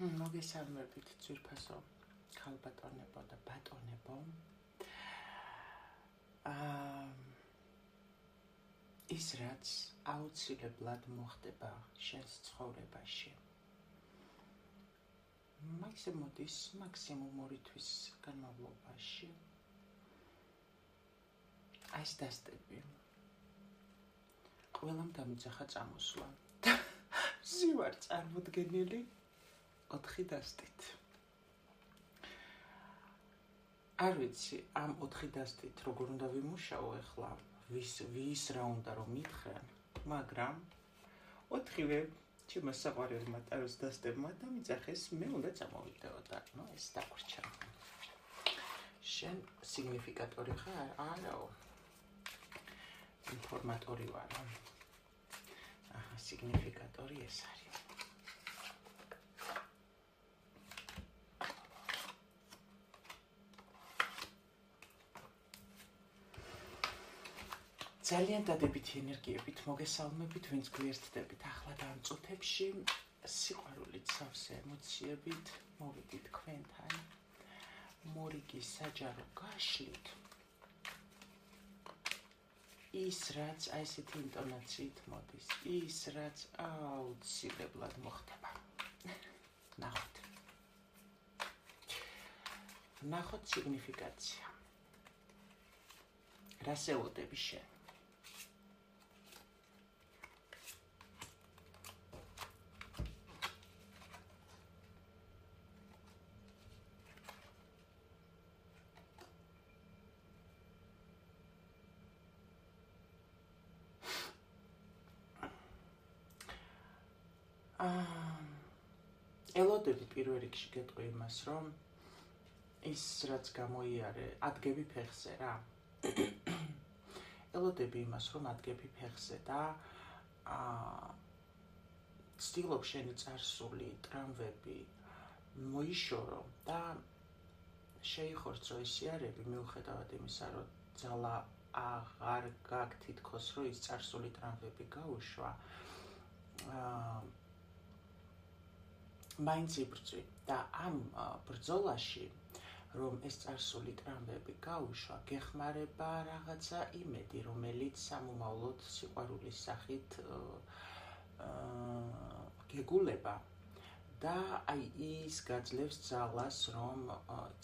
მოგესალმებით ძვირფასო ქალბატონებო და ბატონებო. ის რაც აუცილებლად მოხდება შენს ცხოვრებაში. მოდის მაქსიმუმ 2 თვის განმავლობაში. აი ეს დასტები. ყველამ დამიძახა წამოსვლა. ვარ წარმოდგენილი 4 დასტით. არ ვიცი, ამ 4 დასტით როგორ უნდა ვიმუშაო ახლა, ვის რა უნდა რომ მითხრან, მაგრამ 4-ვე ჩემო საყვარელმა ტაროს დასტებმა დამიძახეს, მე უნდა წამოვიდეო და ეს დაგვრჩა. შენ სიგნიფიკატორი ხარ? არაო. ინფორმატორი ვარ. სიგნიფიკატორი ეს არის. ძალიან დადებითი ენერგიებით მოგესალმებით, ვინც გვერდდებით ახლა და ამ წუთებში სიყვარულით სავსე ემოციებით მოვიდით თქვენთან. მორიგი საჯარო გაშლით. ის რაც აი ესეთი ინტონაციით მოდის, ის რაც აუცილებლად მოხდება. ნახოთ სიგნიფიკაცია. რას ელოდები შენ? ელოდები პირველ რიგში გეტყვი იმას, რომ ის რაც გამოიარე, ადგები ფეხზე რა. ელოდები იმას, რომ ადგები ფეხზე და ცდილობ შენი წარსული ტრამვები მოიშორო და შეიხორცო ეს სიარები, მიუხედავად იმისა, რომ ძალა აღარ გაქვს თითქოს, რომ ის წარსული ტრამვები გაუშვა. მაინც იბრძვი და ამ ბრძოლაში, რომ ეს წარსული ტრამვები გაუშვა, გეხმარება რაღაცა იმედი, რომელიც სამომავლოდ სიყვარულის სახით გეგულება და აი ის გაძლევს ძალას, რომ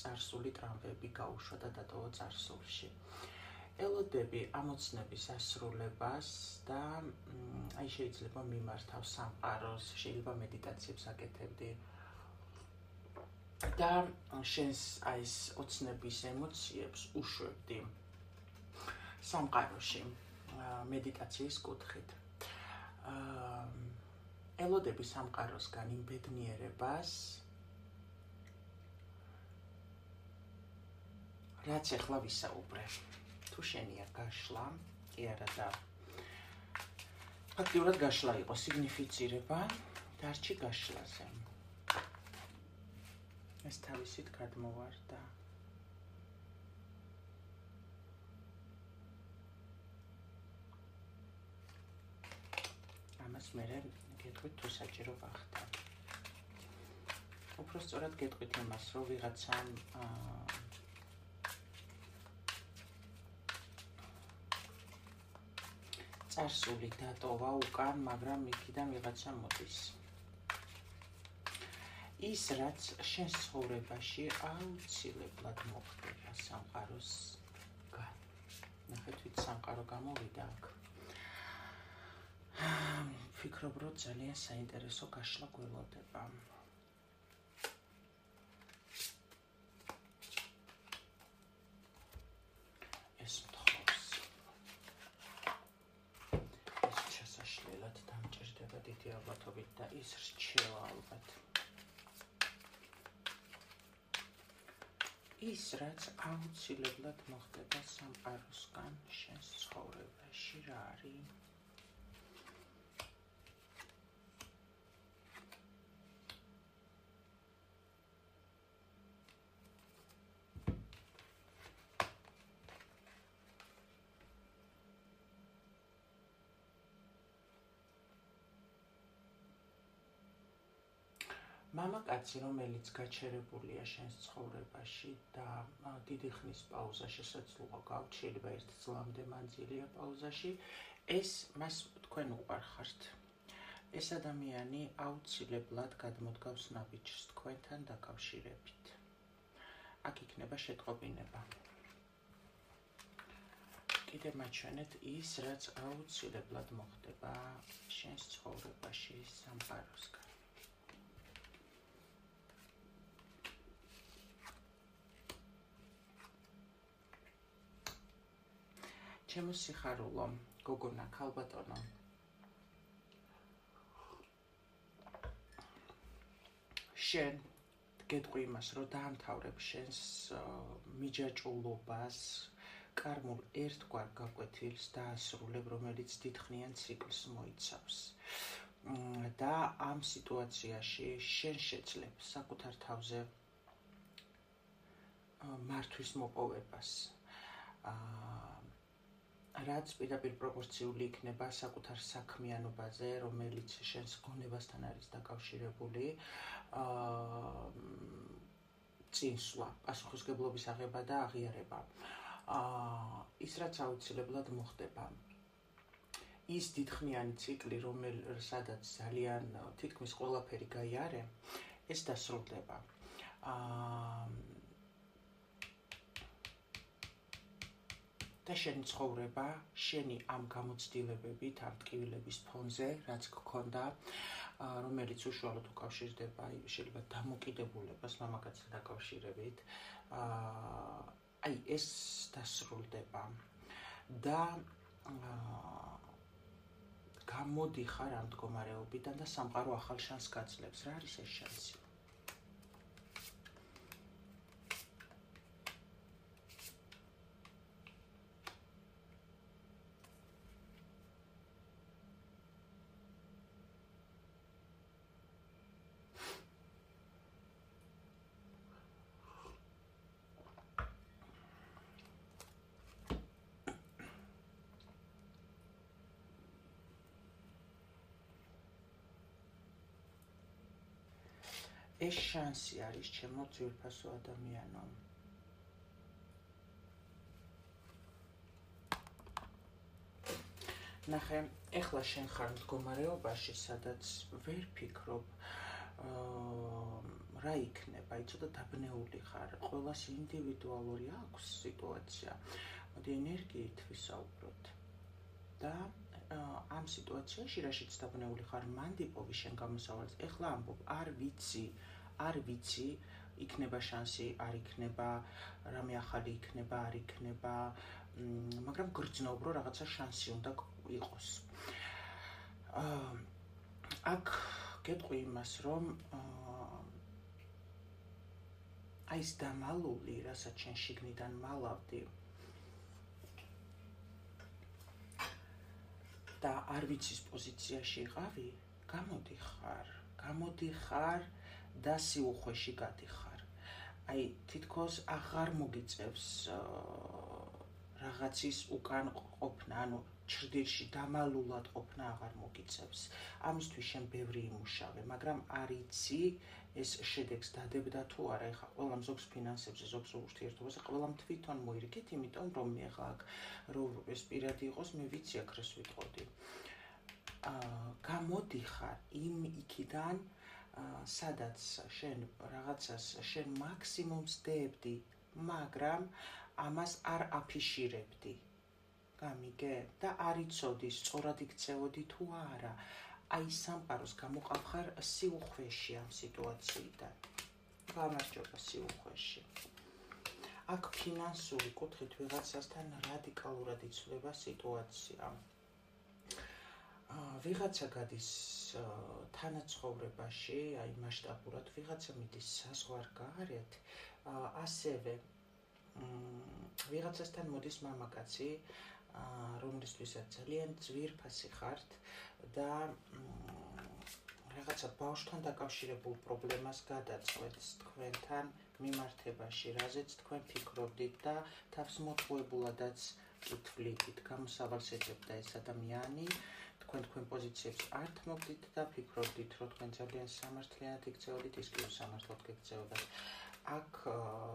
წარსული ტრამვები გაუშვა და დატოვა წარსულში. ელოდები ამოცნების ასრულებას და აი შეიძლება მიმართავ სამყაროს, შეიძლება მედიტაციებს აკეთებდი და შენს აი ეს ოცნების ემოციებს უშვებდი სამყაროში მედიტაციის კუთხით. ელოდები სამყაროსგან იმ ბედნიერებას, რაც ახლა ვისაუბრე. თუ შენია გაშლა, კი არა და ფაქტიურად გაშლა იყო სიგნიფიცირება, დარჩი გაშლაზე. ეს თავისით გადმოვარდა. ამას მერე გეტყვით თუ საჭირო გახდა. უფრო სწორად გეტყვით იმას, რომ ვიღაცამ წარსული დატოვა უკან, მაგრამ იქიდან ვიღაცა მოდის. ის რაც შენს ცხოვრებაში აუცილებლად მოხდება სამყაროსგან. ნახეთ, ვით სამყარო გამოვიდა აქ. ვფიქრობ, რომ ძალიან საინტერესო გაშლა გველოდება. ეს მთხოვს. ეს შესაშლელად დამჭირდება დიდი ალბათობით და ის რჩევა ალბათ. ის რაც აუცილებლად მოხდება სამყაროსგან შენს ცხოვრებაში რა არის? მამაკაცი, რომელიც გაჩერებულია შენს ცხოვრებაში და დიდი ხნის პაუზა შესაძლოა გაქვთ, შეიძლება 1 წლამდე მანძილია პაუზაში, მას თქვენ უყვარხართ. ეს ადამიანი აუცილებლად გადმოდგავს ნაბიჯს თქვენთან დაკავშირებით. აქ იქნება შეტყობინება. კიდევ მაჩვენეთ ის, რაც აუცილებლად მოხდება შენს ცხოვრებაში სამყაროსგან. ჩემო სიხარულო, გოგონა, ქალბატონო, შენ გეტყვი იმას, რომ დაამთავრებ შენს მიჯაჭვულობას, კარმულ ერთგვარ გაკვეთილს დაასრულებ, რომელიც დიდხნიან ციკლს მოიცავს. და ამ სიტუაციაში შენ შეძლებ საკუთარ თავზე მართვის მოპოვებას. რაც პირდაპირ პროპორციული იქნება საკუთარ საქმიანობაზე, რომელიც შენს გონებასთან არის დაკავშირებული, წინსვლა, პასუხისმგებლობის აღება და აღიარება. ის რაც აუცილებლად მოხდება. ის დიდხნიანი ციკლი, სადაც ძალიან თითქმის ყველაფერი გაიარე, ეს დასრულდება. და შენი ცხოვრება, შენი ამ გამოცდილებებით, ამ ტკივილების ფონზე, რაც გქონდა, რომელიც უშუალოდ უკავშირდება შეიძლება დამოკიდებულებას მამაკაცთან დაკავშირებით, ეს დასრულდება და გამოდიხარ ამ მდგომარეობიდან და სამყარო ახალ შანსს გაძლევს. რა არის ეს შანსი? ეს შანსი არის ჩემო ძვირფასო ადამიანო. ნახე, ეხლა შენ ხარ მდგომარეობაში, სადაც ვერ ფიქრობ რა იქნება, ცოტა დაბნეული ხარ, ყველას ინდივიდუალური აქვს სიტუაცია. მოდი ენერგიით ვისაუბროთ. და ამ სიტუაციაში, რაშიც დაბნეული ხარ, მანდიპოვი შენ გამოსავალს. ეხლა ამბობ, არ ვიცი, იქნება შანსი, არ იქნება, რამე ახალი იქნება, არ იქნება, მაგრამ გრძნობ, რომ რაღაცა შანსი უნდა იყოს. აქ გეტყვი იმას, რომ ეს დამალული, რასაც შენ შიგნიდან მალავდი, და არ ვიცის პოზიციაში იყავი, გამოდიხარ და სიუხვეში გადიხარ. თითქოს აღარ მოგიწევს რაღაცის უკან ყოფნა, ჩრდილში დამალულად ყოფნა აღარ მოგიწევს. ამისთვის შენ ბევრი იმუშავე, მაგრამ არ იცი ეს შედეგს დადებდა თუ არა. ეხლა ყველამ ზოგს ფინანსებზე, ზოგს ურთიერთობაზე, ყველამ თვითონ მოირგეთ, იმიტომ რომ მე ხა აქ რომ ეს პირადი იყოს, მე ვიცი აქ რას ვიტყოდი. გამოდიხარ იმ იქიდან, სადაც შენ რაღაცას შენ მაქსიმუმს დებდი, მაგრამ ამას არ აფიშირებდი. გამიგე? და არ იცოდი, სწორად იქცეოდი თუ არა. სამყაროს გამოყავხარ სიუხვეში ამ სიტუაციიდან. გამარჯობა სიუხვეში. აქ ფინანსური კუთხით ვიღაცასთან რადიკალურად იცვლება სიტუაცია. ვიღაცა გადის თანაცხოვრებაში, მასშტაბურად, ვიღაცა მიდის საზღვარგარეთ, ასევე ვიღაცასთან მოდის მამაკაცი, რომლისთვისაც ძალიან ძვირფასი ხართ და რაღაცა ბავშვთან დაკავშირებულ პრობლემას გადაწყვეტს თქვენთან მიმართებაში, რაზეც თქვენ ფიქრობდით და თავს მოწვევულადაც კითვლით, გამოსავალს ეძებდა ეს ადამიანი, თქვენ პოზიციებს არ თმობდით და ფიქრობდით, რომ თქვენ ძალიან სამართლიანად იქცეოდით, ის კი უსამართლოდ გექცეოდათ. აქ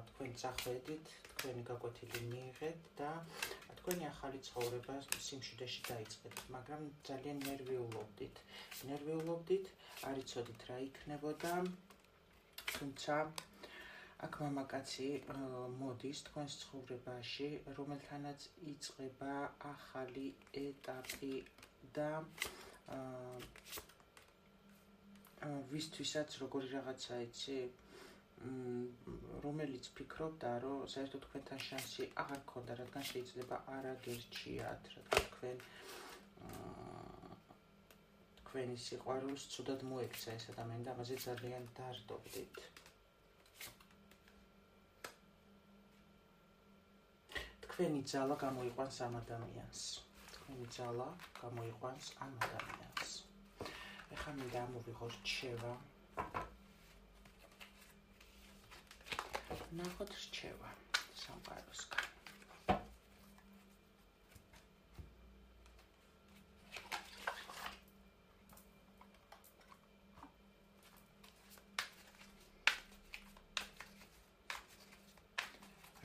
თქვენ წახვედით, თქვენი გაკვეთილი მიიღეთ და თქვენი ახალი ცხოვრება სიმშვიდეში დაიწყეთ, მაგრამ ძალიან ნერვიულობდით, არ იცოდით რა იქნებოდა, თუმცა აქ მამაკაცი მოდის თქვენს ცხოვრებაში, რომელთანაც იწყება ახალი ეტაპი და ვისთვისაც როგორი რაღაცა იცი, რომელიც ფიქრობდა, რომ საერთოდ თქვენთან შანსი აღარ გქონდა, რადგან შეიძლება არ აგერჩიათ, რადგან თქვენი სიყვარულს ცუდად მოექცა ეს ადამიანი და ამაზე ძალიან დარდობდით. თქვენი ძალა გამოიყვანს ამ ადამიანს. ეხლა მინდა ამოვიღო რჩევა. ნახოთ რჩევა სამყაროსგან.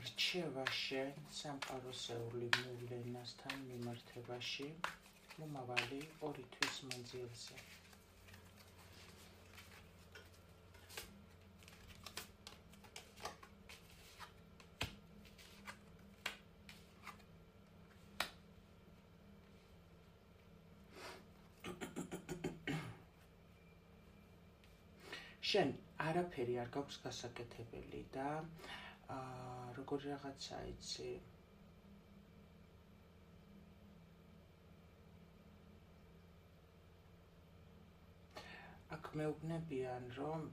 რჩევა შენ სამყაროსეული მოვლენასთან მიმართებაში მომავალი 2 თვის მანძილზე. შენ არაფერი არ გაქვს გასაკეთებელი და როგორი რაღაცა იცი, აქ მეუბნებიან, რომ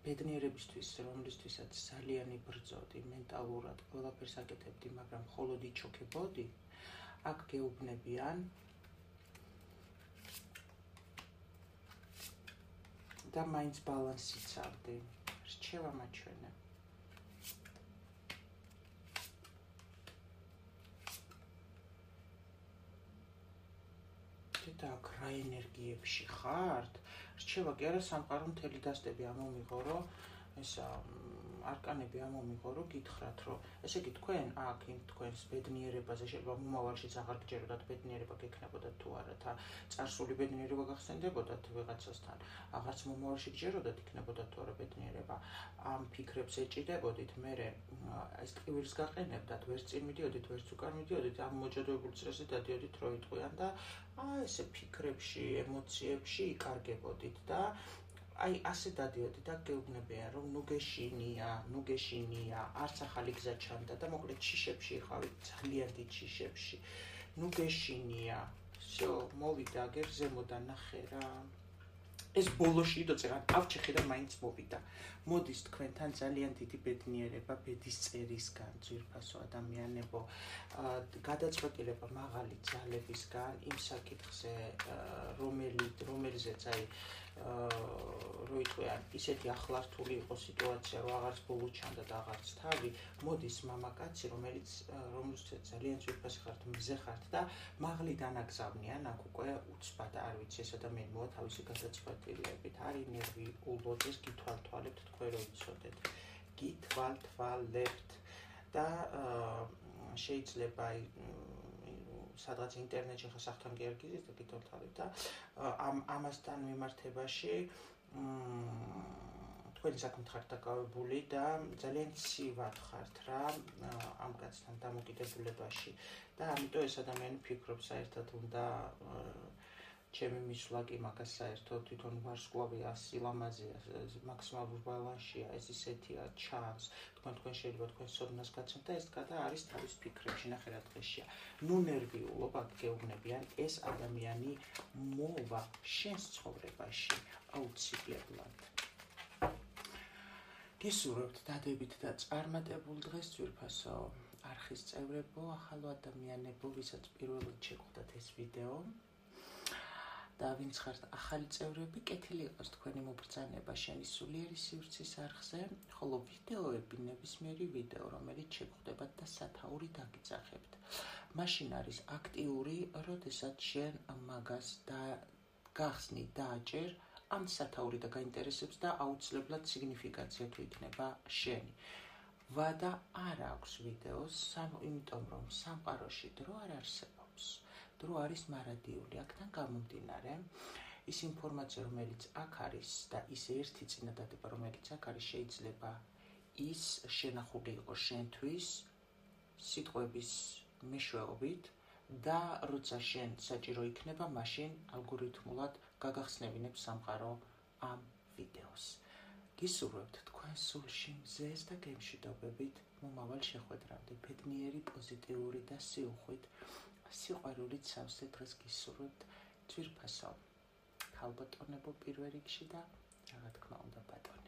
ბედნიერებისთვის, რომლისთვისაც ძალიან იბრძოდი, მენტალურად ყველაფერს აკეთებდი, მაგრამ მხოლოდ იჩოქებოდი, აქ გეუბნებიან და მაინც ბალანსს იცავდი. რჩევა მაჩვენე. და აქ რა ენერგიებში ხართ? რჩევა კი არა, სამყარო მთელი დასტები ამომიღო, რომ ესა არკანები ამომიღო, რომ გითხრათ, რომ ესე იგი თქვენ აქ იმ თქვენს ბედნიერებაზე შეიძლება მომავალშიც აღარ გჯეროდათ ბედნიერება გექნებოდათ თუ არა, და წარსული ბედნიერება გახსენდებოდათ ვიღაცასთან, აღარც მომავალში გჯეროდათ იქნებოდათ თუ არა ბედნიერება, ამ ფიქრებს ეჭიდებოდით, მერე ეს ტკივილს გაყენებდათ, ვერც წინ მიდიოდით, ვერც უკან მიდიოდით, ამ მოჭადოებულ წრეზე დადიოდით რო იტყვიან და ესე ფიქრებში, ემოციებში იკარგებოდით და აი ასე დადიოდით და გეუბნებიან, რომ ნუ გეშინია, არც ახალი გზა ჩანდა და მოკლედ ჩიშებში იყავით, ძალიან დიდ ჩიშებში. ნუ გეშინია, всё, მოვიდა, გერ ზემოდან ნახე რა. ეს ბოლოში იდოწერა, ავჩეხი და მაინც მოვიდა. მოდის თქვენთან ძალიან დიდი ბედნიერება ბედის წერისგან, ძვირფასო ადამიანებო, გადაწყვეტილება მაღალი ძალებისგან, იმ საკითხზე, რომელზეც აი რო იტყვიან, ისეთი ახლართული იყო სიტუაცია, რომ აღარც ბოლო ჩანდა და აღარც თავი, მოდის მამაკაცი, რომელსაც ძალიან ძვირფასი ხართ, მზე ხართ და მაღლიდან აგზავნიან, აქ უკვე უცბად, არ ვიცი, ეს ადამიანი მოა თავისი გადაწყვეტილებით, არის ნერვიულობთ, ეს გითვალთვალებთ, თქვენ რო იცოდეთ, გითვალთვალებთ და შეიძლება სადღაც ინტერნეტში ხა სახთან კი არ გიზის და გითვალთვალებთ და ამასთან მიმართებაში თქვენი საქმით ხართ დაკავებული და ძალიან ცივად ხართ რა ამ კაცთან დამოკიდებულებაში და ამიტომ ეს ადამიანი ფიქრობს საერთოდ უნდა ჩემი მისვლა კი მაგას საერთოდ თვითონ ვარსკვლავია, სილამაზეა, მაქსიმალურ ბალანსშია, ეს ისეთია, ჩანს, თქვენ შეიძლება თქვენ სოდნას გაცემთ და ეს გადა არის თავის ფიქრებში, ნახე რა დღეშია. ნუ ნერვიულობ, აქ გეუბნებიან, ეს ადამიანი მოვა შენს ცხოვრებაში აუცილებლად. გესურვებთ დადებით და წარმატებულ დღეს ძვირფასო არხის წევრებო, ახალო ადამიანებო, ვისაც პირველად შეხვდათ ეს ვიდეო. და ვინც ხართ ახალი წევრები, კეთილი იყოს თქვენი მობრძანება შენი სულიერი სივრცის არხზე, ხოლო ვიდეოები, ნებისმიერი ვიდეო, რომელიც შეგხვდებათ და სათაური დაგიძახებთ, მაშინ არის აქტიური, როდესაც შენ მაგას გახსნი დააჭერ ამ სათაური და გაინტერესებს და აუცილებლად სიგნიფიკაცია თუ იქნება შენი. ვადა არ აქვს ვიდეოს, იმიტომ რომ სამყაროში დრო არ არსებობს. დრო არის მარადიული, აქთან გამომდინარე, ის ინფორმაცია, რომელიც აქ არის და ის ერთი წინადადება, რომელიც აქ არის, შეიძლება ის შენახული იყოს შენთვის სიტყვების მეშვეობით და როცა შენ საჭირო იქნება, მაშინ ალგორითმულად გაგახსნევინებ სამყარო ამ ვიდეოს. გისურვებთ თქვენ სულში მზეს და გემშვიდობებით მომავალ შეხვედრამდე, ბედნიერი, პოზიტიური და სიუხვით, სიყვარულით სავსე დღეს გისურვებთ ძვირფასო ქალბატონებო პირველ რიგში და რა თქმა უნდა ბატონო.